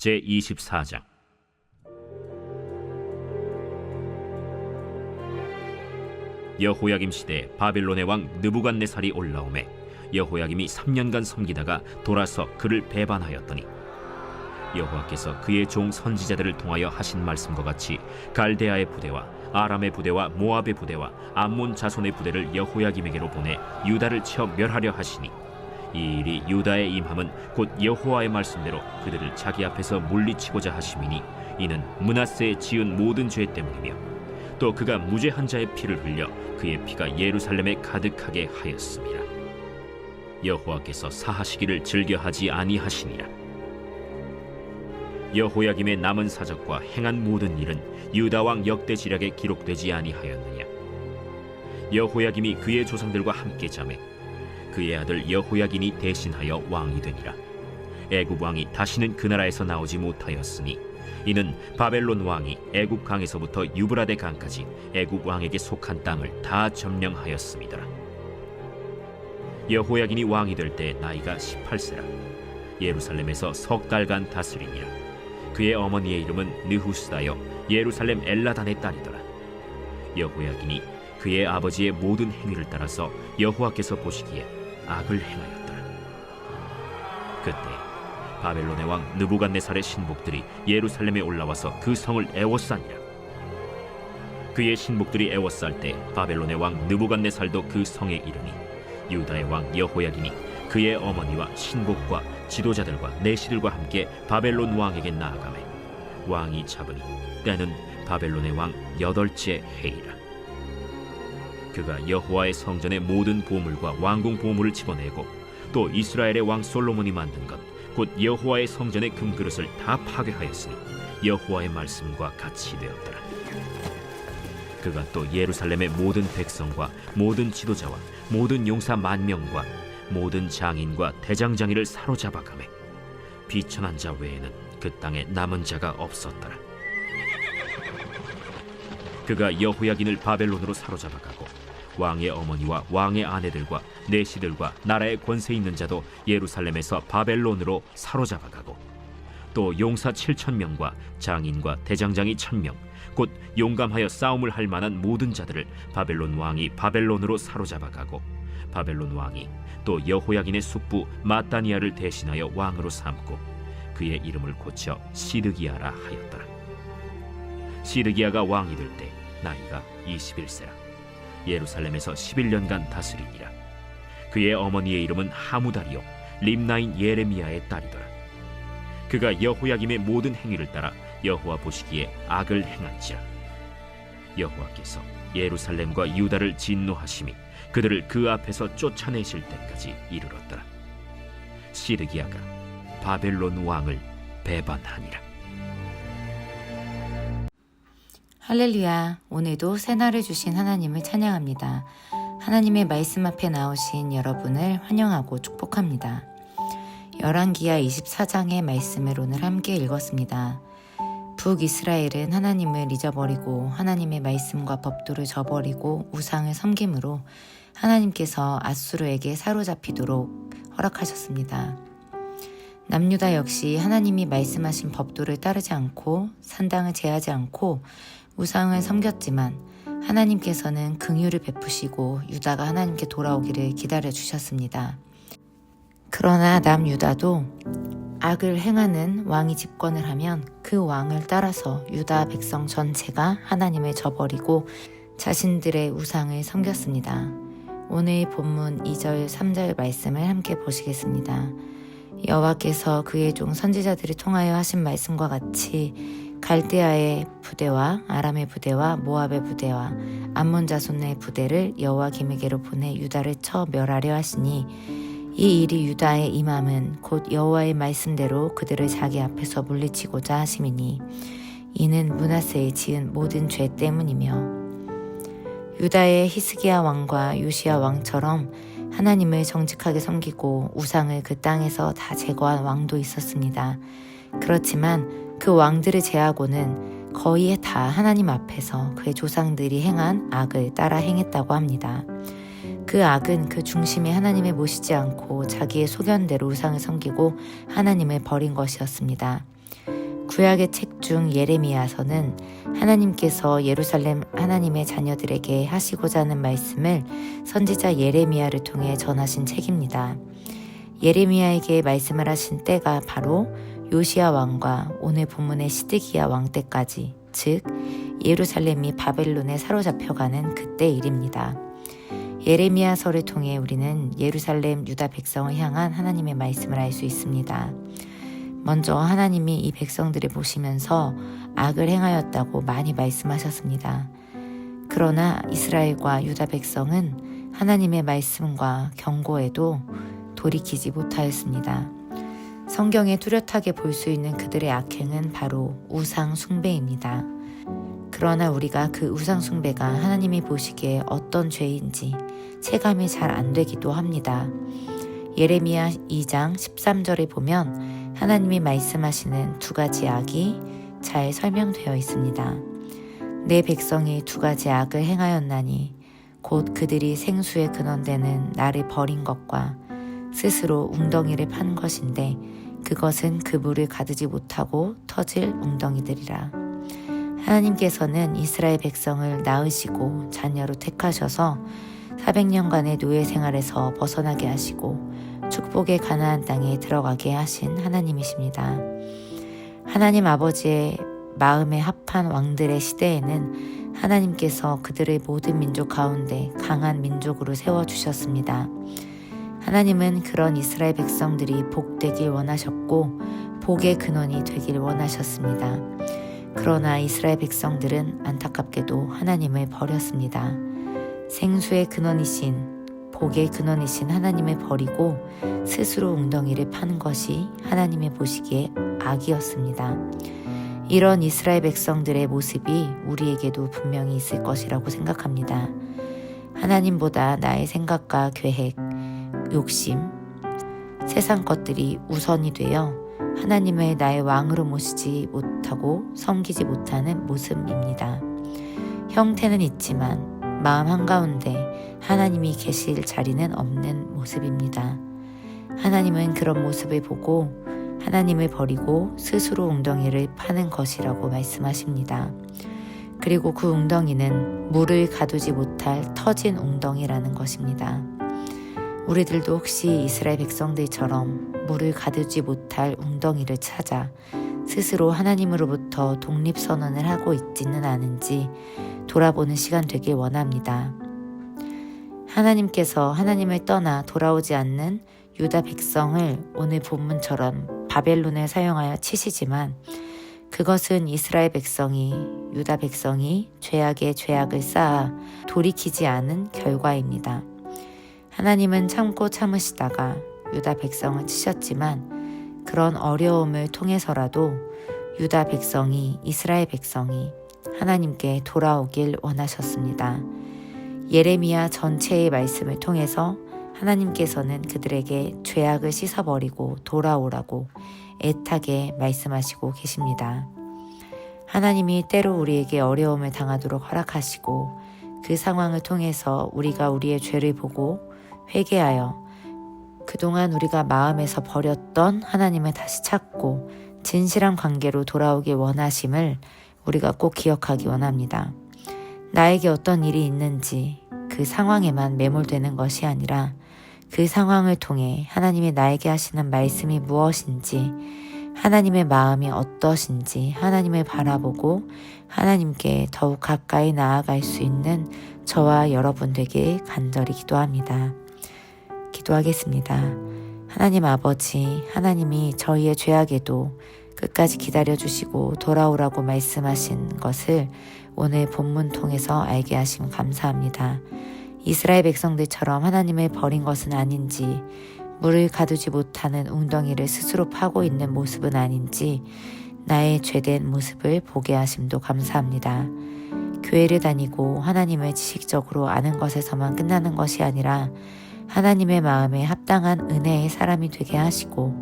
제24장. 여호야김 시대에 바벨론의 왕 느부갓네살이 올라오매 여호야김이 3년간 섬기다가 돌아서 그를 배반하였더니 여호와께서 그의 종 선지자들을 통하여 하신 말씀과 같이 갈대아의 부대와 아람의 부대와 모압의 부대와 암몬 자손의 부대를 여호야김에게로 보내 유다를 쳐 멸하려 하시니 이 일이 유다의 임함은 곧 여호와의 말씀대로 그들을 자기 앞에서 물리치고자 하심이니 이는 므낫세에 지은 모든 죄 때문이며 또 그가 무죄한 자의 피를 흘려 그의 피가 예루살렘에 가득하게 하였습니다. 여호와께서 사하시기를 즐겨하지 아니하시니라. 여호야김의 남은 사적과 행한 모든 일은 유다 왕 역대지략에 기록되지 아니하였느냐. 여호야김이 그의 조상들과 함께 자매 그의 아들 여호야긴이 대신하여 왕이 되니라. 애굽 왕이 다시는 그 나라에서 나오지 못하였으니 이는 바벨론 왕이 애굽 강에서부터 유브라데 강까지 애굽 왕에게 속한 땅을 다 점령하였습니다. 여호야긴이 왕이 될 때 나이가 18세라. 예루살렘에서 석 달간 다스리니라. 그의 어머니의 이름은 느후스다여 예루살렘 엘라단의 딸이더라. 여호야긴이 그의 아버지의 모든 행위를 따라서 여호와께서 보시기에 악을 행하였더라. 그때 바벨론의 왕 느부갓네살의 신복들이 예루살렘에 올라와서 그 성을 애워싸니라. 그의 신복들이 애워쌀 때 바벨론의 왕 느부갓네살도 그 성에 이르니 유다의 왕 여호야긴이 그의 어머니와 신복과 지도자들과 내시들과 함께 바벨론 왕에게 나아가매 왕이 잡으니 때는 바벨론의 왕 8째 해이라. 그가 여호와의 성전의 모든 보물과 왕궁 보물을 집어내고 또 이스라엘의 왕 솔로몬이 만든 것 곧 여호와의 성전의 금그릇을 다 파괴하였으니 여호와의 말씀과 같이 되었더라. 그가 또 예루살렘의 모든 백성과 모든 지도자와 모든 용사 10,000명과 모든 장인과 대장장이를 사로잡아가매 비천한 자 외에는 그 땅에 남은 자가 없었더라. 그가 여호야긴을 바벨론으로 사로잡아가고 왕의 어머니와 왕의 아내들과 내시들과 나라의 권세 있는 자도 예루살렘에서 바벨론으로 사로잡아가고 또 용사 7,000명과 장인과 대장장이 1,000명 곧 용감하여 싸움을 할 만한 모든 자들을 바벨론 왕이 바벨론으로 사로잡아가고 바벨론 왕이 또 여호야긴의 숙부 마따니아를 대신하여 왕으로 삼고 그의 이름을 고쳐 시드기야라 하였더라. 시드기야가 왕이 될 때 나이가 21세라. 예루살렘에서 11년간 다스리니라. 그의 어머니의 이름은 하무다리요 림나인 예레미야의 딸이더라. 그가 여호야김의 모든 행위를 따라 여호와 보시기에 악을 행한지라. 여호와께서 예루살렘과 유다를 진노하심이 그들을 그 앞에서 쫓아내실 때까지 이르렀더라. 시드기야가 바벨론 왕을 배반하니라. 할렐루야. 오늘도 새날을 주신 하나님을 찬양합니다. 하나님의 말씀 앞에 나오신 여러분을 환영하고 축복합니다. 열왕기하 24장의 말씀을 오늘 함께 읽었습니다. 북이스라엘은 하나님을 잊어버리고 하나님의 말씀과 법도를 저버리고 우상을 섬김으로 하나님께서 앗수르에게 사로잡히도록 허락하셨습니다. 남유다 역시 하나님이 말씀하신 법도를 따르지 않고 산당을 제하지 않고 우상을 섬겼지만 하나님께서는 긍휼을 베푸시고 유다가 하나님께 돌아오기를 기다려 주셨습니다. 그러나 남유다도 악을 행하는 왕이 집권을 하면 그 왕을 따라서 유다 백성 전체가 하나님을 저버리고 자신들의 우상을 섬겼습니다. 오늘 본문 2절 3절 말씀을 함께 보시겠습니다. 여호와께서 그의 종 선지자들을 통하여 하신 말씀과 같이 갈대아의 부대와 아람의 부대와 모압의 부대와 암몬 자손의 부대를 여호야김에게로 보내 유다를 쳐 멸하려 하시니 이 일이 유다의 임함은 곧 여호와의 말씀대로 그들을 자기 앞에서 물리치고자 하심이니 이는 므낫세에 지은 모든 죄 때문이며 유다의 히스기야 왕과 요시야 왕처럼 하나님을 정직하게 섬기고 우상을 그 땅에서 다 제거한 왕도 있었습니다. 그렇지만 그 왕들을 제하고는 거의 다 하나님 앞에서 그의 조상들이 행한 악을 따라 행했다고 합니다. 그 악은 그 중심에 하나님을 모시지 않고 자기의 소견대로 우상을 섬기고 하나님을 버린 것이었습니다. 구약의 책 중 예레미야서는 하나님께서 예루살렘 하나님의 자녀들에게 하시고자 하는 말씀을 선지자 예레미야를 통해 전하신 책입니다. 예레미야에게 말씀을 하신 때가 바로 요시야 왕과 오늘 본문의 시드기야 왕 때까지, 즉 예루살렘이 바벨론에 사로잡혀가는 그때 일입니다. 예레미야서를 통해 우리는 예루살렘 유다 백성을 향한 하나님의 말씀을 알 수 있습니다. 먼저 하나님이 이 백성들을 보시면서 악을 행하였다고 많이 말씀하셨습니다. 그러나 이스라엘과 유다 백성은 하나님의 말씀과 경고에도 돌이키지 못하였습니다. 성경에 뚜렷하게 볼 수 있는 그들의 악행은 바로 우상 숭배입니다. 그러나 우리가 그 우상 숭배가 하나님이 보시기에 어떤 죄인지 체감이 잘 안 되기도 합니다. 예레미야 2장 13절에 보면 하나님이 말씀하시는 두 가지 악이 잘 설명되어 있습니다. 내 백성이 두 가지 악을 행하였나니 곧 그들이 생수의 근원되는 나를 버린 것과 스스로 웅덩이를 판 것인데 그것은 그 물을 가두지 못하고 터질 웅덩이들이라. 하나님께서는 이스라엘 백성을 낳으시고 자녀로 택하셔서 400년간의 노예 생활에서 벗어나게 하시고 축복의 가나안 땅에 들어가게 하신 하나님이십니다. 하나님 아버지의 마음에 합한 왕들의 시대에는 하나님께서 그들의 모든 민족 가운데 강한 민족으로 세워주셨습니다. 하나님은 그런 이스라엘 백성들이 복되길 원하셨고 복의 근원이 되길 원하셨습니다. 그러나 이스라엘 백성들은 안타깝게도 하나님을 버렸습니다. 생수의 근원이신 복의 근원이신 하나님을 버리고 스스로 웅덩이를 파는 것이 하나님의 보시기에 악이었습니다. 이런 이스라엘 백성들의 모습이 우리에게도 분명히 있을 것이라고 생각합니다. 하나님보다 나의 생각과 계획, 욕심, 세상 것들이 우선이 되어 하나님을 나의 왕으로 모시지 못하고 섬기지 못하는 모습입니다. 형태는 있지만 마음 한가운데 하나님이 계실 자리는 없는 모습입니다. 하나님은 그런 모습을 보고 하나님을 버리고 스스로 웅덩이를 파는 것이라고 말씀하십니다. 그리고 그 웅덩이는 물을 가두지 못할 터진 웅덩이라는 것입니다. 우리들도 혹시 이스라엘 백성들처럼 물을 가두지 못할 웅덩이를 찾아 스스로 하나님으로부터 독립선언을 하고 있지는 않은지 돌아보는 시간 되길 원합니다. 하나님께서 하나님을 떠나 돌아오지 않는 유다 백성을 오늘 본문처럼 바벨론을 사용하여 치시지만 그것은 이스라엘 백성이, 유다 백성이 죄악에 죄악을 쌓아 돌이키지 않은 결과입니다. 하나님은 참고 참으시다가 유다 백성을 치셨지만 그런 어려움을 통해서라도 유다 백성이, 이스라엘 백성이 하나님께 돌아오길 원하셨습니다. 예레미야 전체의 말씀을 통해서 하나님께서는 그들에게 죄악을 씻어버리고 돌아오라고 애타게 말씀하시고 계십니다. 하나님이 때로 우리에게 어려움을 당하도록 허락하시고 그 상황을 통해서 우리가 우리의 죄를 보고 회개하여 그동안 우리가 마음에서 버렸던 하나님을 다시 찾고 진실한 관계로 돌아오길 원하심을 우리가 꼭 기억하기 원합니다. 나에게 어떤 일이 있는지 그 상황에만 매몰되는 것이 아니라 그 상황을 통해 하나님이 나에게 하시는 말씀이 무엇인지, 하나님의 마음이 어떠신지 하나님을 바라보고 하나님께 더욱 가까이 나아갈 수 있는 저와 여러분 되길 간절히 기도합니다. 기도하겠습니다. 하나님 아버지, 하나님이 저희의 죄악에도 끝까지 기다려주시고 돌아오라고 말씀하신 것을 오늘 본문 통해서 알게 하심 감사합니다. 이스라엘 백성들처럼 하나님을 버린 것은 아닌지, 물을 가두지 못하는 웅덩이를 스스로 파고 있는 모습은 아닌지 나의 죄된 모습을 보게 하심도 감사합니다. 교회를 다니고 하나님을 지식적으로 아는 것에서만 끝나는 것이 아니라 하나님의 마음에 합당한 은혜의 사람이 되게 하시고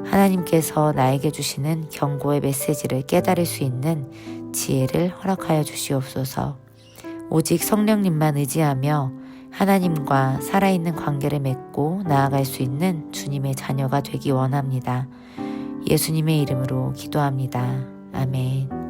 하나님께서 나에게 주시는 경고의 메시지를 깨달을 수 있는 지혜를 허락하여 주시옵소서. 오직 성령님만 의지하며 하나님과 살아있는 관계를 맺고 나아갈 수 있는 주님의 자녀가 되기 원합니다. 예수님의 이름으로 기도합니다. 아멘.